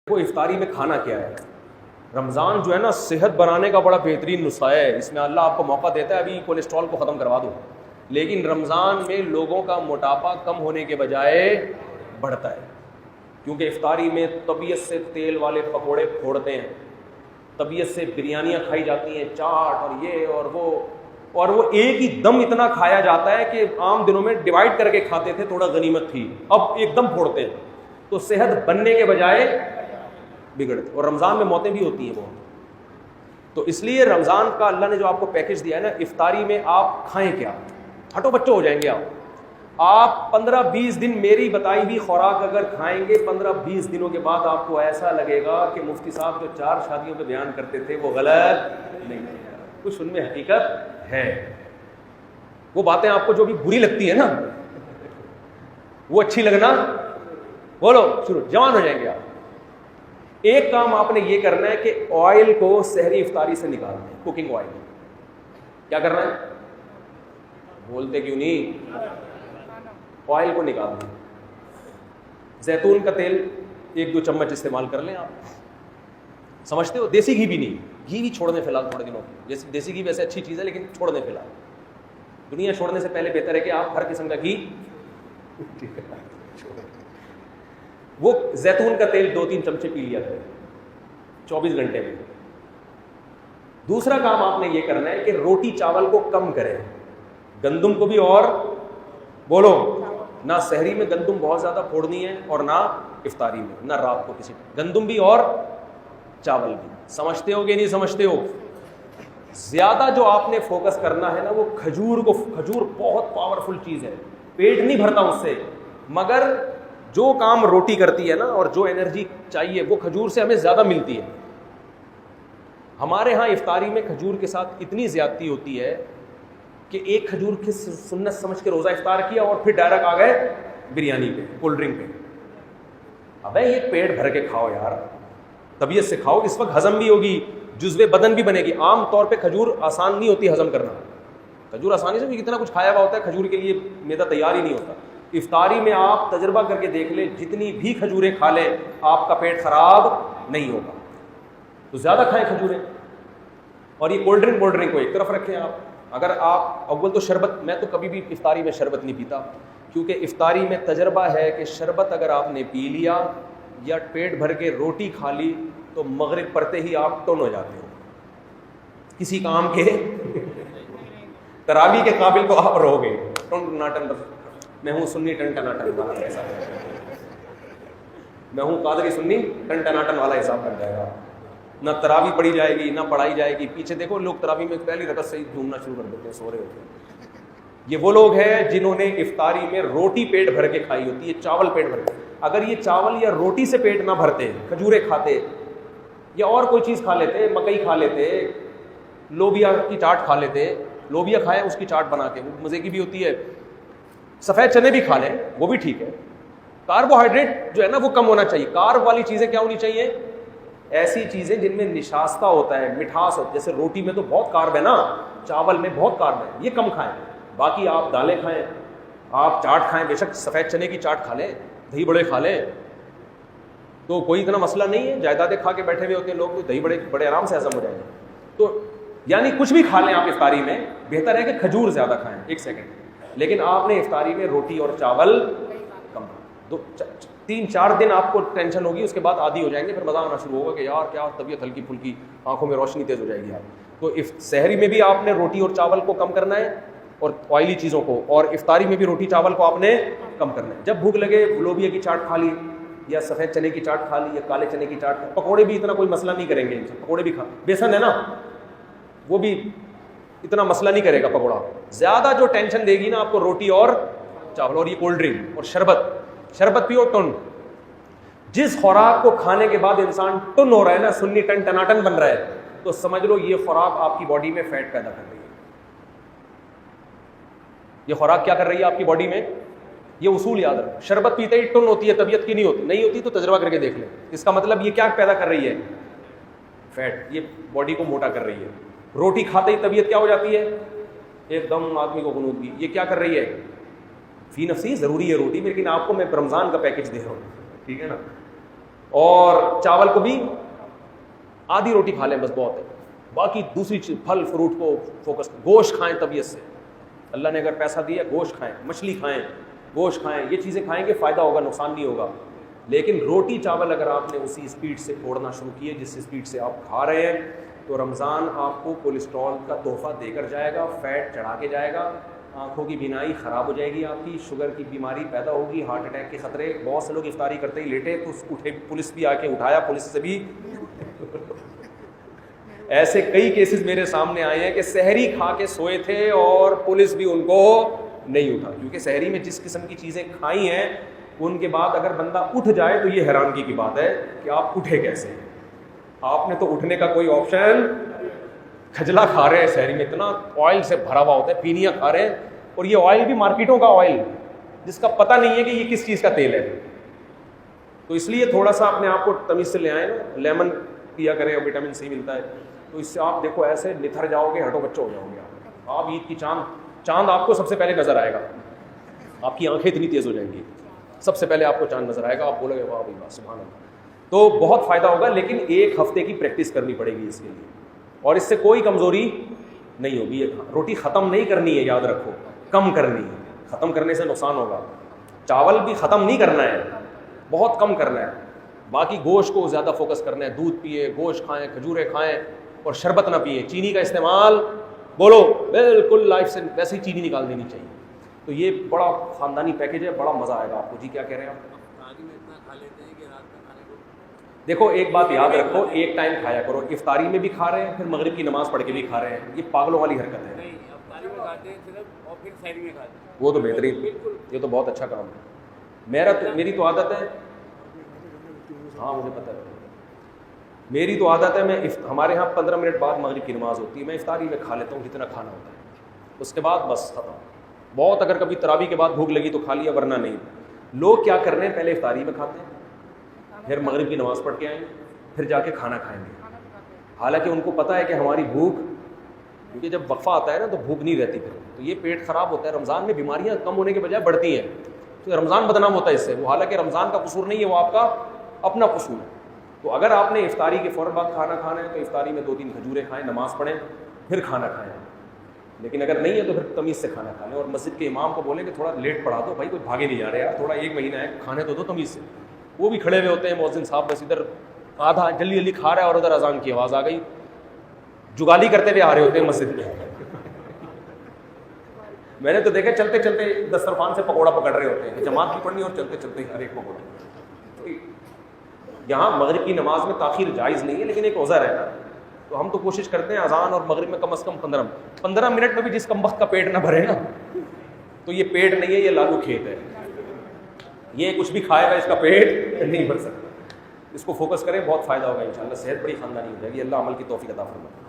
وہ افطاری میں کھانا کیا ہے؟ رمضان جو ہے نا صحت بنانے کا بڑا بہترین نسخہ ہے. اس میں اللہ آپ کو موقع دیتا ہے ابھی کولیسٹرول کو ختم کروا دو, لیکن رمضان میں لوگوں کا موٹاپا کم ہونے کے بجائے بڑھتا ہے, کیونکہ افطاری میں طبیعت سے تیل والے پکوڑے پھوڑتے ہیں, طبیعت سے بریانیاں کھائی جاتی ہیں, چاٹ اور یہ اور وہ ایک ہی دم اتنا کھایا جاتا ہے کہ عام دنوں میں ڈیوائڈ کر کے کھاتے تھے, تھوڑا غنیمت تھی, اب ایک دم پھوڑتے ہیں, تو صحت بننے کے بجائے بگڑتے, اور رمضان میں موتیں بھی ہوتی ہیں بہت. تو اس لیے رمضان کا اللہ نے جو آپ کو پیکج دیا ہے نا, افطاری میں آپ کھائیں کیا, ہٹو بچوں ہو جائیں گے آپ 15-20 دن میری بتائی ہوئی خوراک اگر کھائیں گے, 15-20 دنوں کے بعد آپ کو ایسا لگے گا کہ مفتی صاحب جو 4 شادیوں پہ بیان کرتے تھے وہ غلط نہیں ہے, کچھ ان میں حقیقت ہے. وہ باتیں آپ کو جو بھی بری لگتی ہے نا وہ اچھی لگنا, بولو شروع, جوان ہو جائیں گے آپ. ایک کام آپ نے یہ کرنا ہے کہ آئل کو سحری افطاری سے نکالنا ہے, کوکنگ آئل. کیا کرنا ہے؟ بولتے کیوں نہیں؟ آئل کو نکالنا ہے. زیتون کا تیل 1-2 چمچ استعمال کر لیں آپ, سمجھتے ہو؟ دیسی گھی بھی نہیں, گھی بھی چھوڑ دیں فی الحال تھوڑے دنوں. جیسے دیسی گھی ویسے اچھی چیز ہے لیکن چھوڑ دیں فی الحال. دنیا چھوڑنے سے پہلے بہتر ہے کہ آپ ہر قسم کا گھی وہ زیتون کا تیل 2-3 چمچے پی لیا کریں 24 گھنٹے میں. دوسرا کام آپ نے یہ کرنا ہے کہ روٹی چاول کو کم کریں, گندم کو بھی, اور بولو نہ سحری میں گندم بہت زیادہ پھوڑنی ہے اور نہ افطاری میں, نہ رات کو کسی گندم بھی اور چاول بھی. سمجھتے ہو کہ نہیں سمجھتے ہو؟ زیادہ جو آپ نے فوکس کرنا ہے نا وہ کھجور بہت پاورفل چیز ہے, پیٹ نہیں بھرتا اس سے, مگر جو کام روٹی کرتی ہے نا اور جو انرجی چاہیے وہ کھجور سے ہمیں زیادہ ملتی ہے. ہمارے ہاں افطاری میں کھجور کے ساتھ اتنی زیادتی ہوتی ہے کہ ایک کھجور کی سنت سمجھ کے روزہ افطار کیا اور پھر ڈائریکٹ آ گئے بریانی پہ, کولڈ ڈرنک پہ. ابے یہ پیٹ بھر کے کھاؤ یار, طبیعت سے کھاؤ, اس وقت ہضم بھی ہوگی, جزوے بدن بھی بنے گی. عام طور پہ کھجور آسان نہیں ہوتی ہضم کرنا, کھجور آسانی سے کتنا کچھ کھایا ہوا ہوتا ہے, کھجور کے لیے میدا تیار ہی نہیں ہوتا. افطاری میں آپ تجربہ کر کے دیکھ لیں, جتنی بھی کھجوریں کھا لیں آپ کا پیٹ خراب نہیں ہوگا. تو زیادہ کھائیں کھجوریں. اور یہ کولڈ ڈرنک کو ایک طرف رکھیں آپ. اگر آپ اول تو شربت, میں تو کبھی بھی افطاری میں شربت نہیں پیتا, کیونکہ افطاری میں تجربہ ہے کہ شربت اگر آپ نے پی لیا یا پیٹ بھر کے روٹی کھا لی تو مغرب پڑتے ہی آپ ٹن ہو جاتے ہو, کسی کام کے تراویح کے قابل تو آپ رہو گے. ٹن ٹناٹن, میں ہوں سنی ٹن ٹناٹن والا حساب, میں ہوں قادری سنی ٹن ٹناٹن والا حساب بن جائے گا. نہ تراویح پڑھی جائے گی نہ پڑھائی جائے گی. پیچھے دیکھو لوگ تراویح میں پہلی رکعت سے ہی گھومنا شروع کر دیتے ہیں, سو رہے ہوتے ہیں. یہ وہ لوگ ہیں جنہوں نے افطاری میں روٹی پیٹ بھر کے کھائی ہوتی ہے, چاول پیٹ بھر کے. اگر یہ چاول یا روٹی سے پیٹ نہ بھرتے, کھجوریں کھاتے یا اور کوئی چیز کھا لیتے, مکئی کھا لیتے, لوبیا کی چاٹ کھا لیتے, لوبیا کھائے اس کی چاٹ بنا کے, وہ مزے کی بھی ہوتی ہے. سفید چنے بھی کھا لیں وہ بھی ٹھیک ہے. کاربوہائیڈریٹ جو ہے نا وہ کم ہونا چاہیے. کارب والی چیزیں کیا ہونی چاہیے؟ ایسی چیزیں جن میں نشاستہ ہوتا ہے, مٹھاس ہوتی ہے. جیسے روٹی میں تو بہت کارب ہے نا, چاول میں بہت کارب ہے, یہ کم کھائیں. باقی آپ دالیں کھائیں, آپ چاٹ کھائیں, بے شک سفید چنے کی چاٹ کھا لیں, دہی بڑے کھا لیں, تو کوئی اتنا مسئلہ نہیں ہے. جائیدادیں کھا کے بیٹھے ہوئے ہوتے ہیں لوگ, تو دہی بڑے آرام سے ہضم ہو جائیں گے. تو یعنی کچھ بھی کھا لیں آپ افطاری میں, بہتر ہے کہ کھجور زیادہ کھائیں. ایک سیکنڈ, لیکن آپ نے افطاری میں روٹی اور چاول کم, 3-4 دن آپ کو ٹینشن ہوگی, اس کے بعد عادی ہو جائیں گے, پھر مزہ آنا شروع ہوگا کہ یار کیا طبیعت ہلکی پھلکی, آنکھوں میں روشنی تیز ہو جائے گی آپ. تو سحری میں بھی آپ نے روٹی اور چاول کو کم کرنا ہے اور آئلی چیزوں کو, اور افطاری میں بھی روٹی چاول کو آپ نے کم کرنا ہے. جب بھوک لگے لوبیا کی چاٹ کھا لی یا سفید چنے کی چاٹ کھا لی یا کالے چنے کی چاٹ, پکوڑے بھی اتنا کوئی مسئلہ نہیں کریں گے, پکوڑے بھی کھا, بیسن ہے نا وہ بھی اتنا مسئلہ نہیں کرے گا پکوڑا. زیادہ جو ٹینشن دے گی نا آپ کو روٹی اور چاول, اور یہ کولڈ ڈرنک اور شربت پیو ٹن. جس خوراک کو کھانے کے بعد انسان ٹن ہو رہا ہے نا, سنی ٹن ٹناٹن بن رہا ہے, تو سمجھ لو یہ خوراک آپ کی باڈی میں فیٹ پیدا کر رہی ہے. یہ خوراک کیا کر رہی ہے آپ کی باڈی میں؟ یہ اصول یاد رکھو. شربت پیتے ہی ٹن ہوتی ہے, طبیعت کی نہیں ہوتی تو تجربہ کر کے دیکھ لیں. اس کا مطلب یہ کیا پیدا کر رہی ہے؟ فیٹ. یہ باڈی کو موٹا کر رہی ہے. روٹی کھاتے ہی طبیعت کیا ہو جاتی ہے؟ ایک دم آدمی کو غنودگی. یہ کیا کر رہی ہے؟ فی نفسی ضروری ہے روٹی, لیکن آپ کو میں رمضان کا پیکج دے رہا ہوں, ٹھیک ہے نا. اور چاول کو بھی آدھی روٹی کھا لیں بس بہت ہے, باقی دوسری چیز پھل فروٹ کو فوکس. گوشت کھائیں طبیعت سے, اللہ نے اگر پیسہ دیا گوشت کھائیں, مچھلی کھائیں, گوشت کھائیں, یہ چیزیں کھائیں گے فائدہ ہوگا, نقصان نہیں ہوگا. لیکن روٹی چاول اگر آپ نے اسی اسپیڈ سے پھوڑنا شروع کیے جس اسپیڈ سے آپ کھا رہے ہیں, تو رمضان آپ کو کولیسٹرول کا تحفہ دے کر جائے گا, فیٹ چڑھا کے جائے گا, آنکھوں کی بینائی خراب ہو جائے گی, آپ کی شوگر کی بیماری پیدا ہوگی, ہارٹ اٹیک کے خطرے. بہت سے لوگ افطاری کرتے ہی لیٹے تو اٹھے, پولیس بھی آ کے اٹھایا, پولیس سے بھی ایسے کئی کیسز میرے سامنے آئے ہیں کہ سحری کھا کے سوئے تھے اور پولیس بھی ان کو نہیں اٹھا, کیونکہ سحری میں جس قسم کی چیزیں کھائی ہیں ان کے بعد اگر بندہ اٹھ جائے تو یہ حیرانگی کی بات ہے کہ آپ اٹھے کیسے. آپ نے تو اٹھنے کا کوئی آپشن, کھجلا کھا رہے ہیں سحری میں, اتنا آئل سے بھرا ہوا ہوتا ہے, پینیاں کھا رہے ہیں, اور یہ آئل بھی مارکیٹوں کا آئل جس کا پتہ نہیں ہے کہ یہ کس چیز کا تیل ہے. تو اس لیے تھوڑا سا اپنے آپ کو تمیز سے لے آئیں نا, لیمن پیا کریں, اور وٹامن سی ملتا ہے, تو اس سے آپ دیکھو ایسے نتھر جاؤ گے, ہٹو بچوں ہو جاؤ گے. آپ عید کی چاند آپ کو سب سے پہلے نظر آئے گا, آپ کی آنکھیں اتنی تیز ہو جائیں گی, سب سے پہلے آپ کو چاند نظر آئے گا, آپ بولو گے واہ بھائی واہ سبحان اللہ. تو بہت فائدہ ہوگا, لیکن ایک ہفتے کی پریکٹس کرنی پڑے گی اس کے لیے, اور اس سے کوئی کمزوری نہیں ہوگی. روٹی ختم نہیں کرنی ہے, یاد رکھو, کم کرنی ہے. ختم کرنے سے نقصان ہوگا. چاول بھی ختم نہیں کرنا ہے, بہت کم کرنا ہے. باقی گوشت کو زیادہ فوکس کرنا ہے, دودھ پیے, گوشت کھائیں, کھجوریں کھائیں, اور شربت نہ پیے. چینی کا استعمال بولو بالکل لائف سے ویسے ہی چینی نکال دینی چاہیے. تو یہ بڑا خاندانی پیکیج ہے, بڑا مزہ آئے گا آپ کو. جی کیا کہہ رہے ہیں آپ؟ دیکھو ایک بات یاد رکھو, ایک ٹائم کھایا کرو. افطاری میں بھی کھا رہے ہیں, پھر مغرب کی نماز پڑھ کے بھی کھا رہے ہیں, یہ پاگلوں والی حرکت ہے. وہ تو بہترین, یہ تو بہت اچھا کام ہے. میری تو عادت ہے, ہاں مجھے پتہ ہے, میری تو عادت ہے, میں ہمارے یہاں 15 منٹ بعد مغرب کی نماز ہوتی ہے, میں افطاری میں کھا لیتا ہوں جتنا کھانا ہوتا ہے, اس کے بعد بس ختم. بہت اگر کبھی تراویح کے بعد بھوک لگی تو کھا لیا, ورنہ نہیں. لوگ کیا کر رہے ہیں, پہلے افطاری میں کھاتے ہیں, پھر مغرب کی نماز پڑھ کے آئیں گے, پھر جا کے کھانا کھائیں گے. حالانکہ ان کو پتہ ہے کہ ہماری بھوک, کیونکہ جب وقفہ آتا ہے نا تو بھوک نہیں رہتی پھر, تو یہ پیٹ خراب ہوتا ہے. رمضان میں بیماریاں کم ہونے کے بجائے بڑھتی ہیں, تو رمضان بدنام ہوتا ہے اس سے. وہ حالانکہ رمضان کا قصور نہیں ہے, وہ آپ کا اپنا قصور ہے. تو اگر آپ نے افطاری کے فوراً بعد کھانا کھانا ہے تو افطاری میں 2-3 کھجوریں کھائیں, نماز پڑھیں, پھر کھانا کھائیں. لیکن اگر نہیں ہے تو پھر تمیز سے کھانا کھا لیں, اور مسجد کے امام کو بولیں کہ تھوڑا لیٹ پڑھا دو بھائی, کوئی بھاگے نہیں جا رہے یار, تھوڑا 1 مہینہ ہے, کھانے تو دو تمیز سے. وہ بھی کھڑے ہوئے ہوتے ہیں مؤذن صاحب, بس ادھر آدھا جلدی جلدی کھا رہا ہے اور ادھر اذان کی آواز آ گئی, جگالی کرتے ہوئے آ رہے ہوتے ہیں مسجد میں. میں نے تو دیکھا چلتے چلتے دسترخوان سے پکوڑا پکڑ رہے ہوتے ہیں, جماعت کی پڑھنی اور چلتے چلتے ہر ایک پکوڑا. یہاں مغرب کی نماز میں تاخیر جائز نہیں ہے, لیکن ایک عذر ہے نا, تو ہم تو کوشش کرتے ہیں اذان اور مغرب میں کم از کم 15 منٹ میں بھی جس کم وقت کا پیٹ نہ بھرے نا, تو یہ پیٹ نہیں ہے, یہ لالو کھیت ہے. یہ کچھ بھی کھائے گا اس کا پیٹ نہیں بھر سکتا. اس کو فوکس کریں, بہت فائدہ ہوگا انشاءاللہ, صحت بڑی خاندانی ہو جائے گی. اللہ عمل کی توفیق عطا فرمائے.